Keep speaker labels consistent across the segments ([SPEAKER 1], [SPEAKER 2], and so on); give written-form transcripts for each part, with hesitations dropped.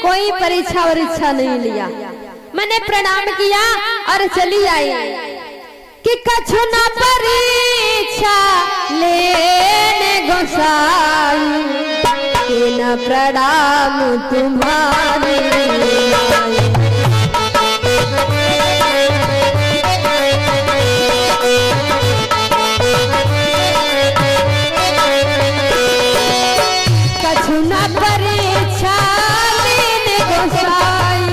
[SPEAKER 1] कोई परीक्षा वरीक्षा नहीं लिया। मैंने प्रणाम किया और चली आई कि कछु न परीक्षा लेने गोसाई, कि न प्रणाम तुम्हारे आई। कछु न परीक्षा लेने गोसाई,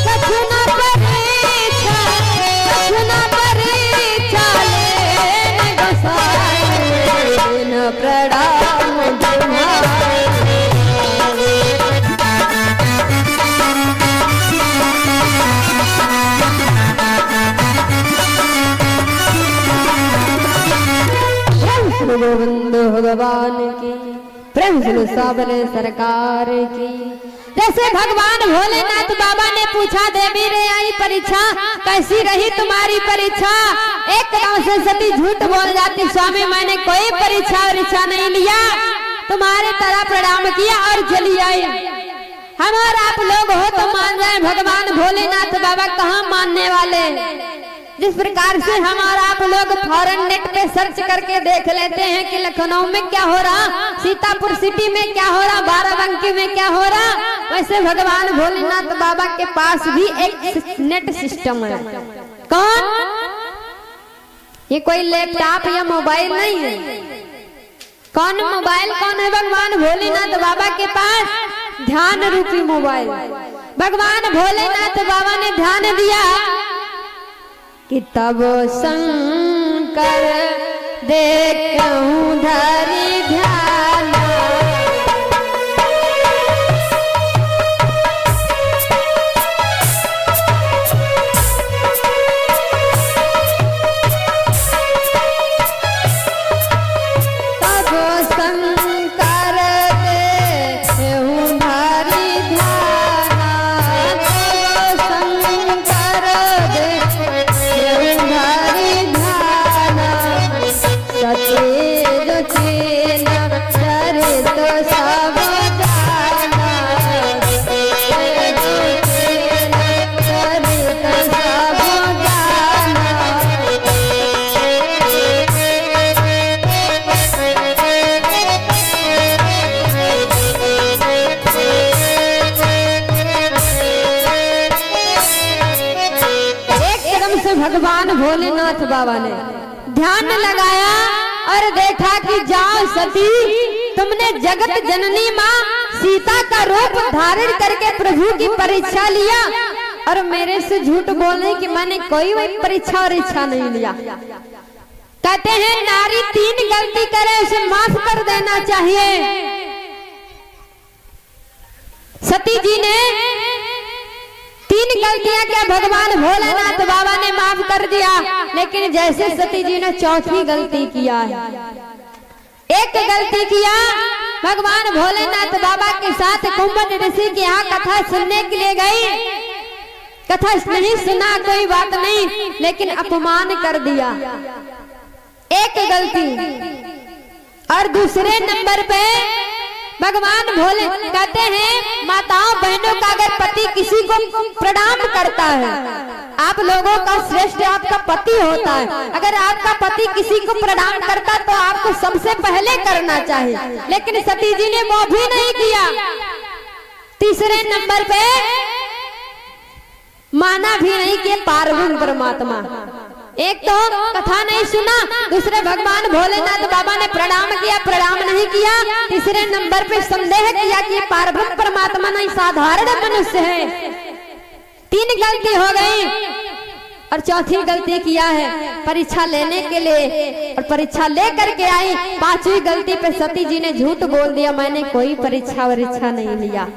[SPEAKER 1] कछु न परीक्षा लेने गोसाई, न प्रणाम तुम्हारे। गोविंद भगवान की, प्रेम सुनो सावरे सरकार की। जैसे भगवान भोलेनाथ बाबा ने पूछा, देवी रे आई परीक्षा, कैसी रही तुम्हारी परीक्षा? एकदम से सती झूठ बोल जाती, स्वामी मैंने कोई परीक्षा वरीक्षा नहीं लिया, तुम्हारे तरह प्रणाम किया और चली आई। हम और आप लोग हो तो मान जाए, भगवान भोलेनाथ बाबा कहाँ मानने वाले। जिस प्रकार से हम और आप लोग फॉरेन नेट पे सर्च करके देख लेते हैं कि लखनऊ में क्या हो रहा, सीतापुर सिटी में क्या हो रहा, बाराबंकी में क्या हो रहा, वैसे भगवान भोलेनाथ बाबा के पास भी एक नेट सिस्टम है। कौन? ये कोई लैपटॉप या मोबाइल नहीं है। कौन मोबाइल? कौन है? भगवान भोलेनाथ बाबा के पास ध्यान रूपी मोबाइल। भगवान भोलेनाथ बाबा ने ध्यान दिया कि तब शंकर देखूं धरि ध्यान, तब शंकर देखूं धरि ध्यान, तब शंकर सतेज चेन चरित सब जाना, सतेज चेन चरित सब जाना। एकदम से भगवान भोलेनाथ बाबा ने ध्यान लगाया और देखा कि जाओ सती, तुमने जगत जननी माँ सीता का रूप धारण करके प्रभु की परीक्षा लिया और मेरे से झूठ बोलने कि मैंने कोई वही परीक्षा और इच्छा नहीं लिया। कहते हैं नारी 3 गलती करे उसे माफ कर देना चाहिए। सती जी ने 3 गलतियां क्या भगवान भोलेनाथ बाबा ने माफ कर दिया, लेकिन जैसे सती जी ने 4थी गलती किया है, एक गलती किया, भगवान भोलेनाथ बाबा के साथ कुंभन ऋषि के यहाँ कथा सुनने के लिए गई। कथा नहीं सुना कोई बात नहीं, लेकिन अपमान कर दिया, एक गलती। और दूसरे नंबर पे भगवान भोले कहते हैं माताओं बहनों का अगर पति किसी को प्रणाम करता है, आप लोगों का श्रेष्ठ आपका पति होता है, अगर आपका पति किसी को प्रणाम करता तो आपको सबसे पहले करना चाहिए, लेकिन सती जी ने वो भी नहीं किया। तीसरे नंबर पे माना भी नहीं कि पार्वती परमात्मा, एक तो कथा नहीं सुना, दूसरे भगवान भोलेनाथ बाबा ने प्रणाम किया, प्रणाम नहीं किया, तीसरे नंबर पे संदेह किया कि पार्वती परमात्मा नहीं साधारण मनुष्य है। 3 गलती हो गई और चौथी गलती किया है परीक्षा लेने के लिए, और परीक्षा लेकर के आई। 5वीं गलती पे सती जी ने झूठ बोल दिया, मैंने कोई परीक्षा वरीक्षा नहीं लिया।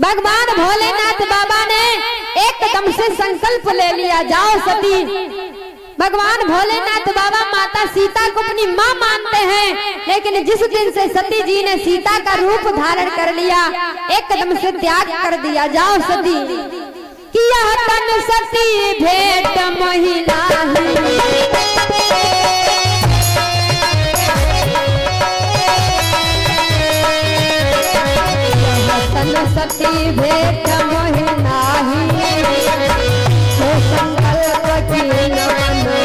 [SPEAKER 1] भगवान भोलेनाथ बाबा ने एकदम से संकल्प ले लिया, जाओ सती। भगवान भोलेनाथ बाबा माता सीता को अपनी माँ मानते हैं, लेकिन जिस दिन से सती जी ने सीता का रूप धारण कर लिया, एकदम से त्याग कर दिया, जाओ सती। कि यह तन सती भेंट महिला सती भेट मोहि नाही, हो संकल्प कीना नाही।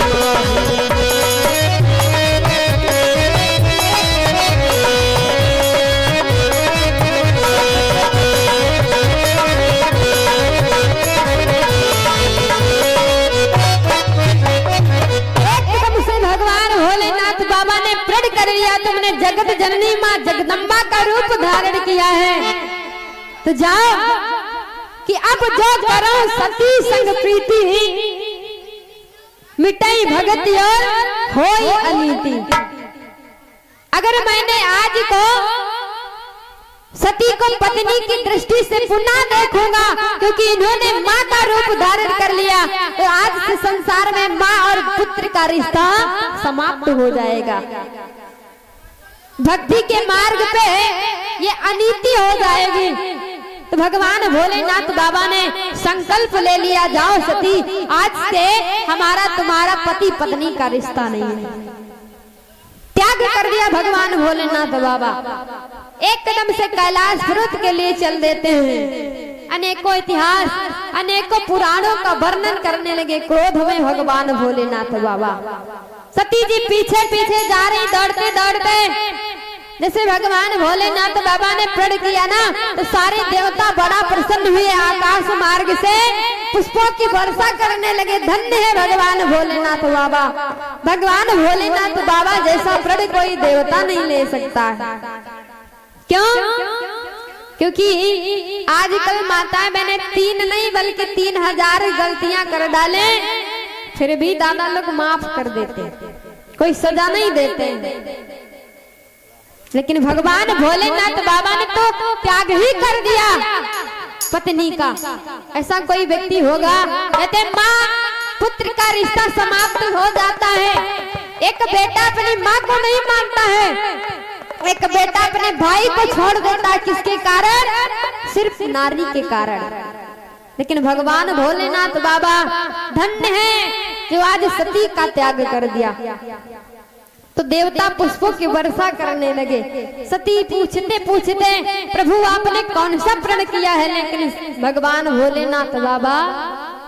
[SPEAKER 1] कर लिया तुमने जगत जननी माँ जगदम्बा का रूप धारण किया है, तो जाओ कि अब जो करो सती संग प्रीति, मिटाई भगति और होई अनीति। अगर मैंने आज को सती को पत्नी की दृष्टि से पुनः देखूंगा, क्योंकि इन्होंने माँ का रूप धारण कर लिया, तो आज से संसार में माँ और पुत्र का रिश्ता समाप्त हो जाएगा। भक्ति के मार्ग पे ये अनीति हो जाएगी। तो भगवान भोलेनाथ बाबा ने संकल्प ले लिया, जाओ सती, आज से हमारा तुम्हारा पति पत्नी का रिश्ता नहीं है। त्याग कर दिया भगवान भोलेनाथ बाबा। एक कदम से कैलाश पर्वत के लिए चल देते हैं। अनेकों इतिहास, अनेकों पुराणों का वर्णन करने लगे क्रोध में भगवान भोलेनाथ बाबा। सती जी पीछे पीछे जा रही, दौड़ते दौड़ते। जैसे भगवान भोलेनाथ बाबा ने प्रण किया ना, तो सारे देवता बड़ा प्रसन्न हुए, आकाश मार्ग से पुष्पों की वर्षा करने लगे। धन्य है भगवान भोलेनाथ बाबा। भगवान भोलेनाथ बाबा जैसा प्रण कोई देवता नहीं ले सकता। क्यों? क्योंकि आजकल माताएं मैंने 3 नहीं बल्कि 3000 गलतियां कर डाले, फिर भी दादा लोग माफ कर देते, कोई सजा नहीं देते। लेकिन भगवान भोलेनाथ बाबा ने तो त्याग ही कर दिया पत्नी का। ऐसा कोई व्यक्ति होगा, कहते माँ पुत्र का रिश्ता समाप्त हो जाता है। एक बेटा अपनी माँ को नहीं मानता है, एक बेटा अपने भाई को छोड़ देता है। किसके कारण? सिर्फ नारी के कारण। लेकिन भगवान भोलेनाथ बाबा धन्य है जो आज सती का त्याग कर दिया। तो देवता पुष्पों की वर्षा करने लगे। सती पूछते पूछते प्रभु आपने कौन सा प्रण किया है? लेकिन भगवान भोलेनाथ बाबा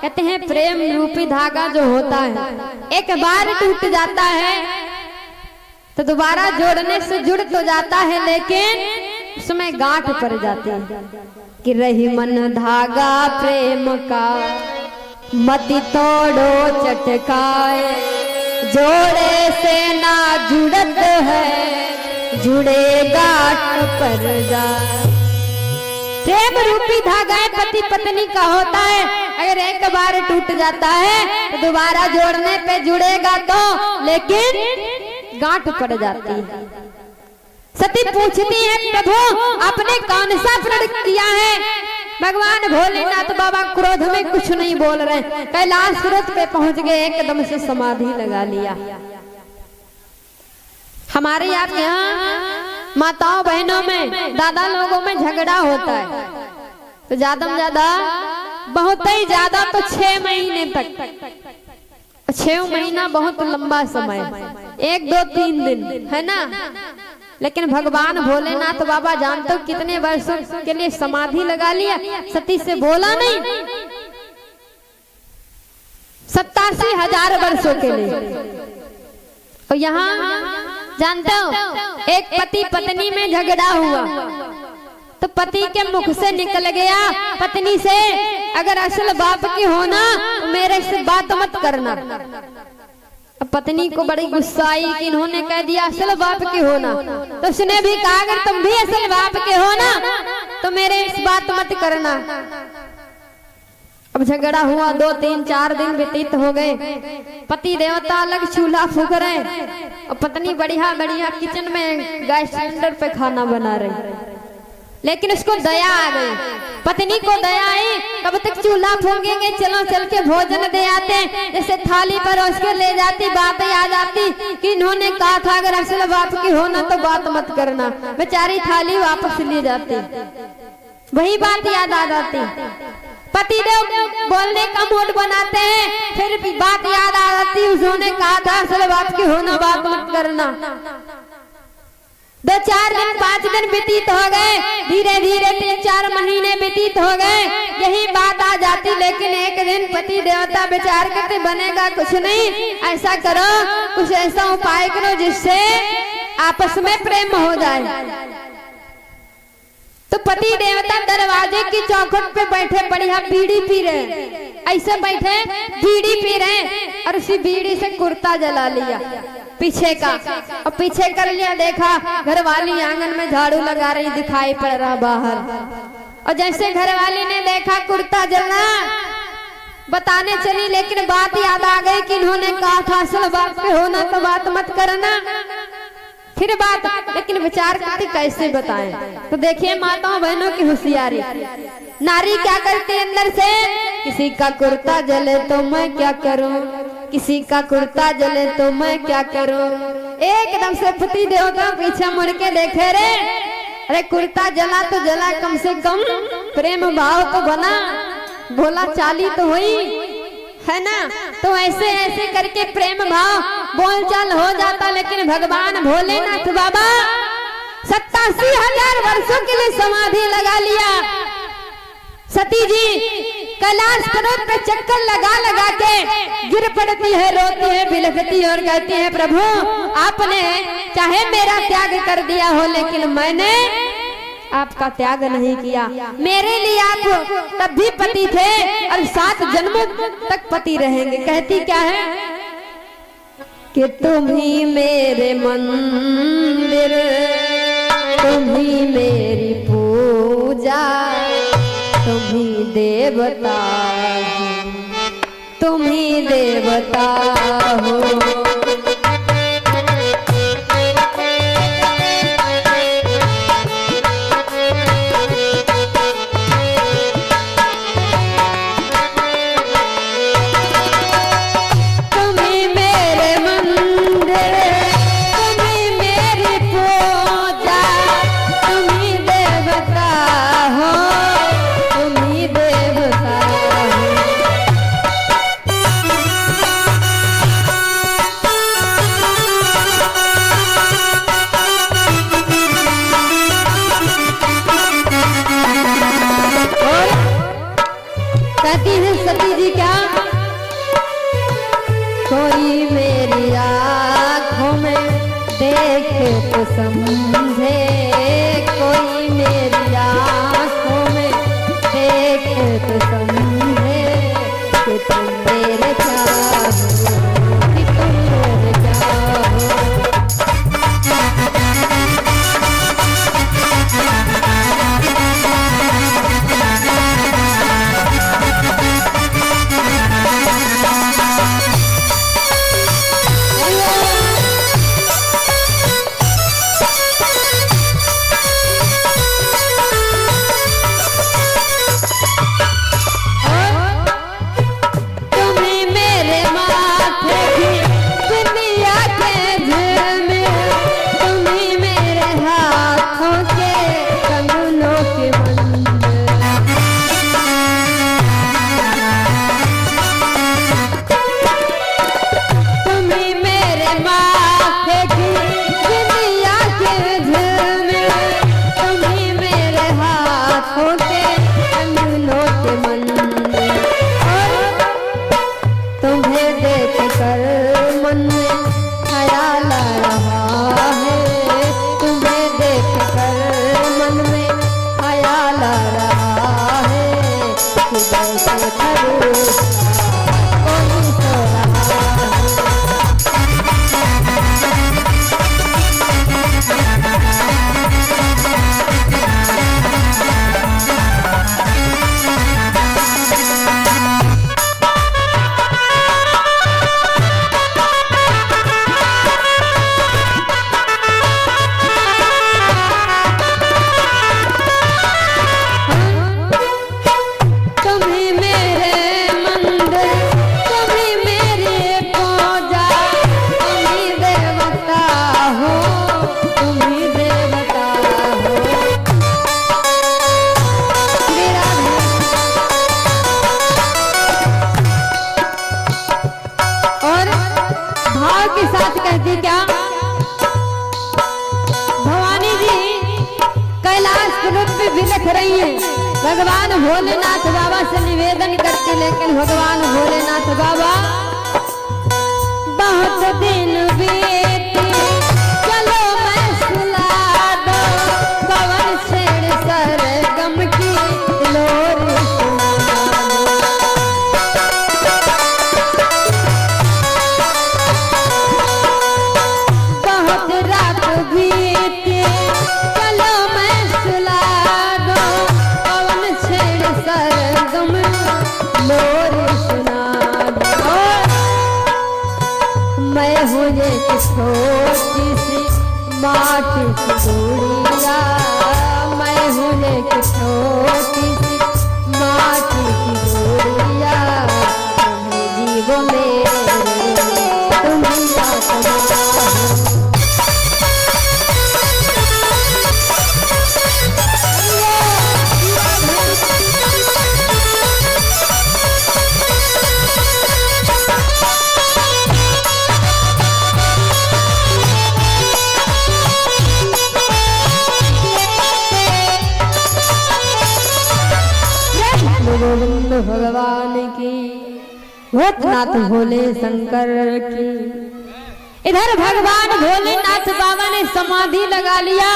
[SPEAKER 1] कहते हैं प्रेम रूपी धागा जो होता है एक बार टूट जाता है तो दोबारा जोड़ने से जुड़ तो जाता है, लेकिन उसमें गांठ पड़ जाती है कि रही मन धागा प्रेम का, मति तोड़ो चटकाए, जोड़े से ना जुड़त है, जुड़े गांठ पर जा। प्रेम रूपी धागा पति पत्नी का होता है, अगर एक बार टूट जाता है तो दोबारा जोड़ने पे जुड़ेगा तो, लेकिन गांठ पड़ जाती है। सती पूछती है प्रभु आपने कौन सा प्रण किया है? भगवान भोलेनाथ बाबा क्रोध में कुछ नहीं बोल रहे, कैलाश पर्वत पे पहुंच गए, एकदम से समाधि लगा लिया। हमारे यहाँ माताओं बहनों में दादा लोगों में झगड़ा होता है, तो ज्यादा में ज्यादा बहुत ही ज्यादा तो 6 महीने तक। 6 महीना बहुत लंबा समय, 1 2 3 दिन है ना। लेकिन भगवान भोलेनाथ बाबा जानते हो कितने वर्षों के लिए समाधि लगा लिया। सती से बोला नहीं, 87,000 वर्षों के लिए। और यहाँ जानते हो एक पति पत्नी में झगड़ा हुआ तो पति के मुख से निकल गया पत्नी से, अगर असल बाप की होना तो मेरे से बात मत करना। अब पत्नी को बड़ी गुस्सा आई कि इन्होंने कह दिया असल बाप की होना, तो उसने भी कहा अगर तुम भी असल बाप के हो ना तो मेरे इस बात मत करना। अब झगड़ा हुआ, 2 3 4 दिन व्यतीत हो गए। पति देवता अलग चूल्हा फूंक रहे और पत्नी बढ़िया बढ़िया किचन में गैस सिलेंडर पे खाना बना रही। लेकिन उसको दया आ गई, पत्नी को दया आई, कब तक चूल्हा फूंकेंगे, चलो चल के भोजन दे आते। जैसे थाली पर उसके ले जाती, बातें आ जाती कि इन्होंने कहा था अगर असल बाप की होना तो बात मत करना। बेचारी थाली वापस ले जाती, वही बात याद आ जाती। पति देव बोलने का मूड बनाते हैं, फिर भी बात याद आ जाती उन्होंने कहा था असल बाप की होना बात मत करना। 2 4 दिन दिन 5 दिन व्यतीत हो गए, धीरे धीरे 3-4 महीने व्यतीत हो गए, यही बात आ जाती। लेकिन एक दिन पति देवता विचार करते बनेगा कुछ नहीं, ऐसा करो कुछ ऐसा उपाय करो जिससे आपस में प्रेम हो जाए। तो पति देवता दरवाजे की चौखट पे बैठे बढ़िया बीड़ी पी रहे, ऐसे बैठे बीड़ी पी रहे और उसी बीड़ी से कुर्ता जला लिया पीछे का, और पीछे कर लिया। देखा घरवाली आंगन में झाड़ू लगा रही, दिखाई पड़ रहा बाहर। और जैसे घरवाली ने देखा कुर्ता जलना, बताने चली, लेकिन बात याद आ गई कि इन्होंने कहा था असल बात पे होना तो बात मत करना। फिर बात, लेकिन विचार करती कैसे बताएं। तो देखिए माताओं बहनों की होशियारी, नारी क्या करती है अंदर से, किसी का कुर्ता जले तो मैं क्या करूं, किसी का कुर्ता जले तो मैं क्या करूं। एकदम से पति देवता पीछे मुड़ के देखे रे, अरे कुर्ता जला तो जला, कम से कम प्रेम भाव तो बना, बोला चाली तो हुई है ना। तो ऐसे ऐसे करके प्रेम भाव बोलचाल हो जाता। लेकिन भगवान भोलेनाथ बाबा 87,000 वर्षों के लिए समाधि लगा लिया। सती जी कैलाश पर्वत पे चक्कर लगा लगा के गिर पड़ती है, रोती है, बिलखती और कहती है प्रभु आपने चाहे मेरा त्याग कर दिया हो, लेकिन मैंने आपका त्याग नहीं किया। मेरे लिए आप तब भी पति थे और 7 जन्मों तक पति रहेंगे। कहती क्या है कि तुम ही मेरे मंदिर, तुम ही मेरी पूजा, तुम ही देवता, तुम ही देवता हो। कहती है सती जी क्या, कोई मेरी आँखों में देखे तो समझे, कोई मेरी आँखों में देखे तो समझे कि तुम मेरे चाहो, कि तुम मेरे चाहो। बाष्प रूप में बिलख रही है। भगवान भोलेनाथ बाबा से निवेदन करती, लेकिन भगवान भोलेनाथ बाबा बहुत दिन बीते चलो मैं सुला दो, पवन छेड़ सरगम की लोर बहुत रात बीते चलो मैं सुला दो, पवन छेड़ सरगम लोर सुना दो। मैं हूँ एक छोटी सी माटी की गुड़िया, मैं हूँ एक छोटी सी माटी की गुड़िया, तुम्हें जीवो मेरे तुम्हें आत्मा गोविंद भगवान की, भूतनाथ भोले शंकर की। इधर भगवान भोलेनाथ बाबा ने समाधि लगा लिया।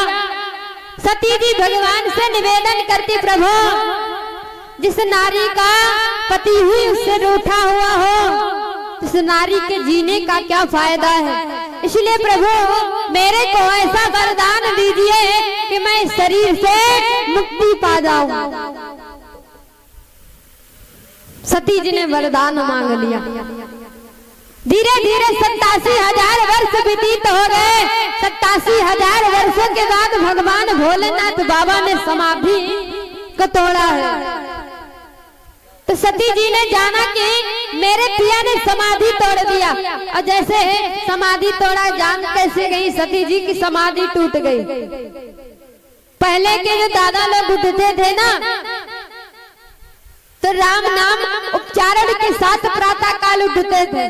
[SPEAKER 1] सती जी भगवान से निवेदन करती, प्रभु जिस नारी का पति हुई उससे रूठा हुआ हो, उस नारी के जीने का क्या फायदा है। इसलिए प्रभु मेरे को ऐसा वरदान दीजिए कि मैं इस शरीर से मुक्ति पा जाऊं। सती जी ने वरदान मांग लिया। धीरे धीरे 87,000 वर्ष व्यतीत हो गए। 87,000 वर्षों के बाद भगवान भोलेनाथ बाबा ने समाधि को तोड़ा है। तो सती जी ने जाना कि मेरे पिया ने समाधि तोड़ दिया, और जैसे समाधि तोड़ा जान कैसे गई सती जी की समाधि टूट गई। पहले के जो दादा लोग उठते थे ना, तो राम नाम उच्चारण के साथ प्रातः काल उठते थे।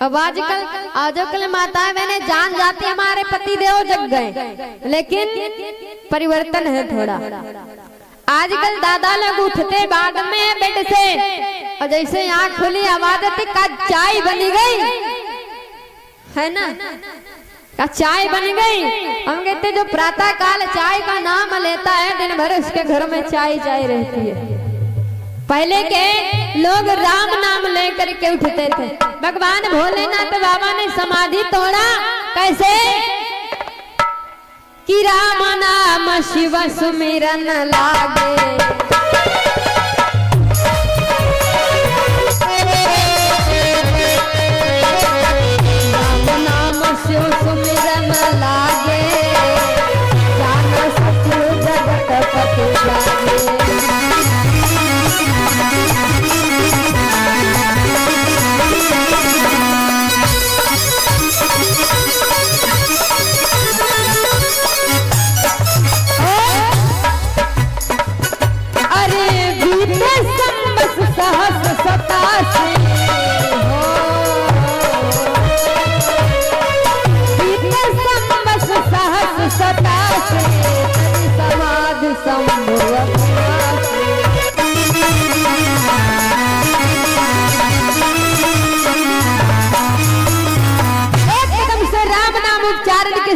[SPEAKER 1] अब आजकल माताएं मैंने जान जाती हमारे पति देव जग गए, लेकिन परिवर्तन है थोड़ा। आजकल दादा लोग उठते बाद में बेड से, और जैसे आँख खुली आवाज आती का चाय बनी गई है ना, का चाय बन गई। हम कहते जो प्रातः काल चाय का नाम लेता है दिन भर उसके घर में चाय चाय रहती है। पहले के लोग राम नाम लेकर के उठते थे। भगवान भोलेनाथ बाबा ने समाधि तोड़ा कैसे कि राम नाम शिव सुमिरन लागे, राम नाम शिव सुमिरन लागे, जान सत्य जगत पति लागे।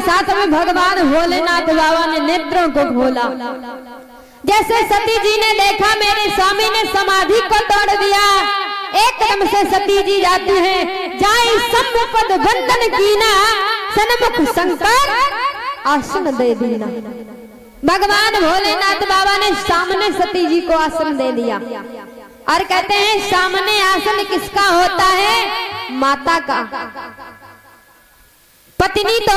[SPEAKER 1] साथ में भगवान भोलेनाथ बाबा ने नेत्रों को खोला। जैसे सती जी ने देखा मेरे स्वामी ने समाधि को तोड़ दिया, एकदम से सती जी जाती है, जाई सम्मुपद बंधन कीना, सन्मुख शंकर आसन दे दीना। भगवान भोलेनाथ बाबा ने सामने सती जी को आसन दे दिया, और कहते हैं सामने आसन किसका होता है? माता का। पत्नी तो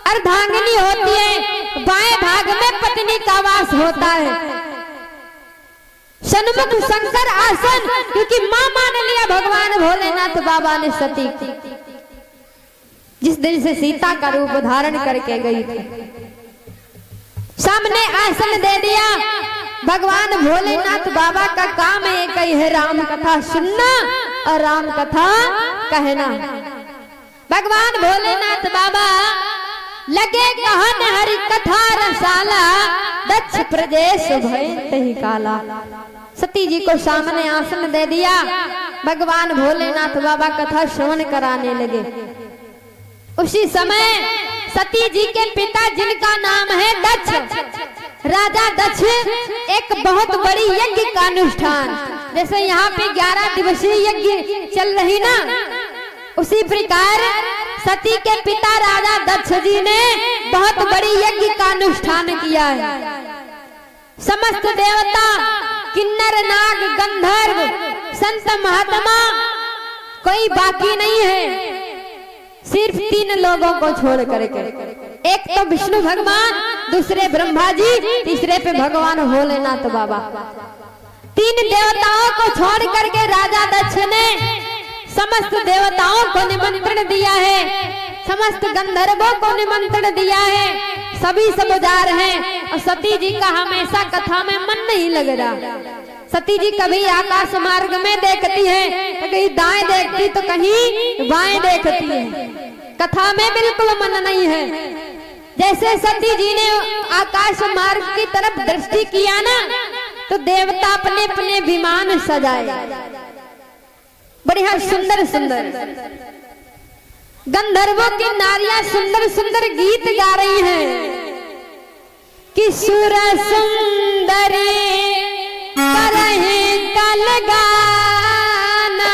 [SPEAKER 1] अर्धांगिनी होती है, बाएं भाग में पत्नी का वास होता है। सन्मुख शंकर आसन, क्योंकि मां मान लिया भगवान भोलेनाथ बाबा ने सती की, जिस दिन से सीता का रूप धारण करके गई थी। सामने आसन दे दिया। भगवान भोलेनाथ बाबा का काम एक ही है, राम कथा सुनना और राम कथा कहना। भगवान भोलेनाथ बाबा लगे कहन हरि कथा रसाला, दक्ष प्रदेश भय तही काला। सती जी को सामने आसन दे दिया, भगवान भोलेनाथ बाबा कथा श्रवण कराने लगे। उसी समय सती जी के पिता जिनका नाम है दक्ष, राजा दक्ष एक बहुत बड़ी यज्ञ का अनुष्ठान, जैसे यहाँ पे 11 दिवसीय यज्ञ चल रही ना, उसी प्रकार सती के पिता राजा दक्ष जी ने बहुत बड़ी यज्ञ का अनुष्ठान किया है। समस्त देवता, किन्नर, नाग, गंधर्व, संत महात्मा कोई बाकी नहीं है, सिर्फ 3 लोगों को छोड़ करके। एक तो विष्णु भगवान, दूसरे ब्रह्मा जी, तीसरे पे भगवान भोलेनाथ बाबा। 3 देवताओं को छोड़ करके राजा दक्ष ने समस्त देवताओं को निमंत्रण दिया है, समस्त गंधर्वों को निमंत्रण दिया है, सभी सब जा रहे हैं। और सती जी का हमेशा कथा में मन नहीं लग रहा। सती जी कभी आकाश मार्ग में देखती है तो कहीं दाएं देखती तो कहीं बाएं देखती है, कथा में बिल्कुल मन नहीं है। जैसे सती जी ने आकाश मार्ग की तरफ दृष्टि किया ना, तो देवता अपने अपने विमान सजाए, बढ़िया सुंदर सुंदर। गंधर्वों की नारियां सुंदर सुंदर गीत गा रही हैं कि सुर सुंदरी करहे कल गाना,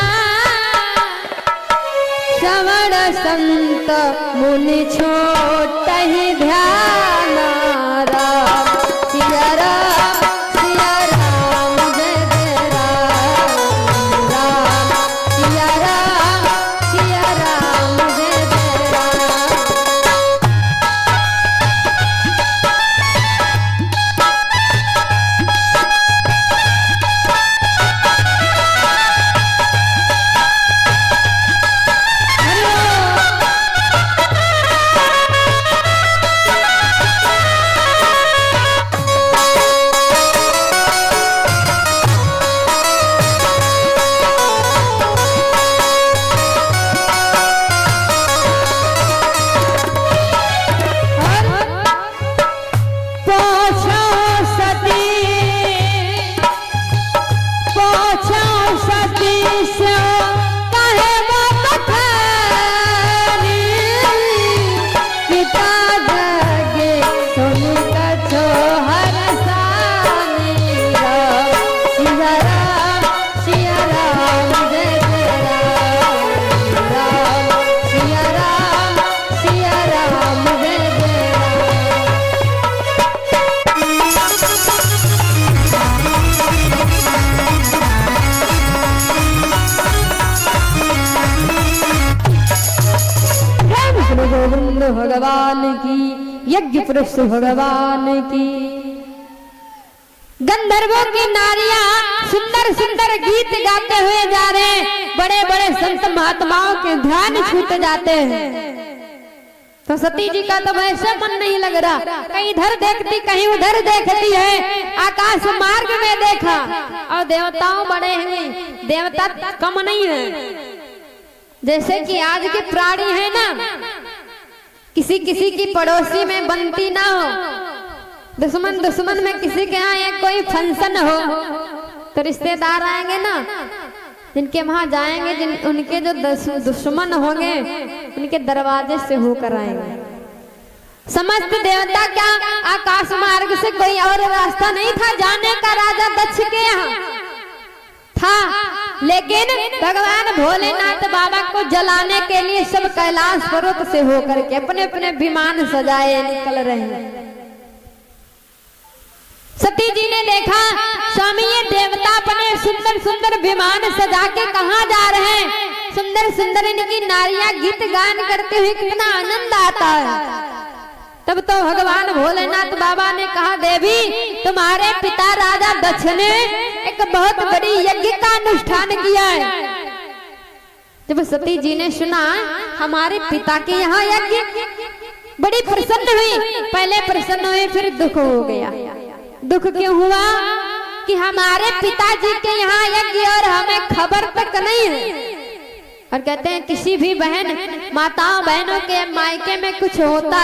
[SPEAKER 1] श्रवण संत मुनि छोट ही ध्यान। राम सिया राम, सिया राम जय जय राम, राम सिया राम, सिया राम जय जय राम। भगवान की, यज्ञ पुरुष भगवान की। गंधर्वों की नारियां सुंदर सुंदर गीत गाते हुए जा रहे हैं, बड़े बड़े संत महात्माओं के ध्यान छूट जाते हैं। तो सती जी का तो वैसे मन नहीं लग रहा, कहीं इधर देखती कहीं उधर देखती है। आकाश मार्ग में देखा और देवताओं बड़े हैं, देवता कम नहीं है। जैसे कि आज के प्राणी है ना, किसी किसी की पड़ोसी में बनती ना हो, दुश्मन दुश्मन में किसी के यहाँ एक कोई फंक्शन हो तो रिश्तेदार आएंगे ना, जिनके वहां जाएंगे, जिन उनके जो दुश्मन होंगे उनके दरवाजे से होकर आएंगे। समस्त देवता क्या आकाश मार्ग से कोई और रास्ता नहीं था जाने का राजा दक्ष के यहाँ था, लेकिन भगवान भोलेनाथ बाबा को जलाने के लिए सब कैलाश पर्वत से होकर के अपने अपने विमान सजाए निकल रहे हैं। सती जी ने देखा स्वामी ये देवता अपने सुंदर सुंदर विमान सजा के कहाँ जा रहे हैं, सुंदर सुंदर इनकी नारियां गीत गान करते हुए कितना आनंद आता है। तब तो भगवान भोलेनाथ बाबा ने कहा, देवी तुम्हारे पिता राजा दक्ष ने एक बहुत बड़ी यज्ञ का अनुष्ठान किया है। जब सती जी ने सुना हमारे पिता के यहाँ यज्ञ, बड़ी प्रसन्न हुई। पहले प्रसन्न हुई, फिर दुख हो गया। दुख क्यों हुआ कि हमारे पिताजी के यहाँ यज्ञ और हमें खबर तक नहीं है। और कहते हैं किसी भी बहन माताओं बहनों के मायके में कुछ होता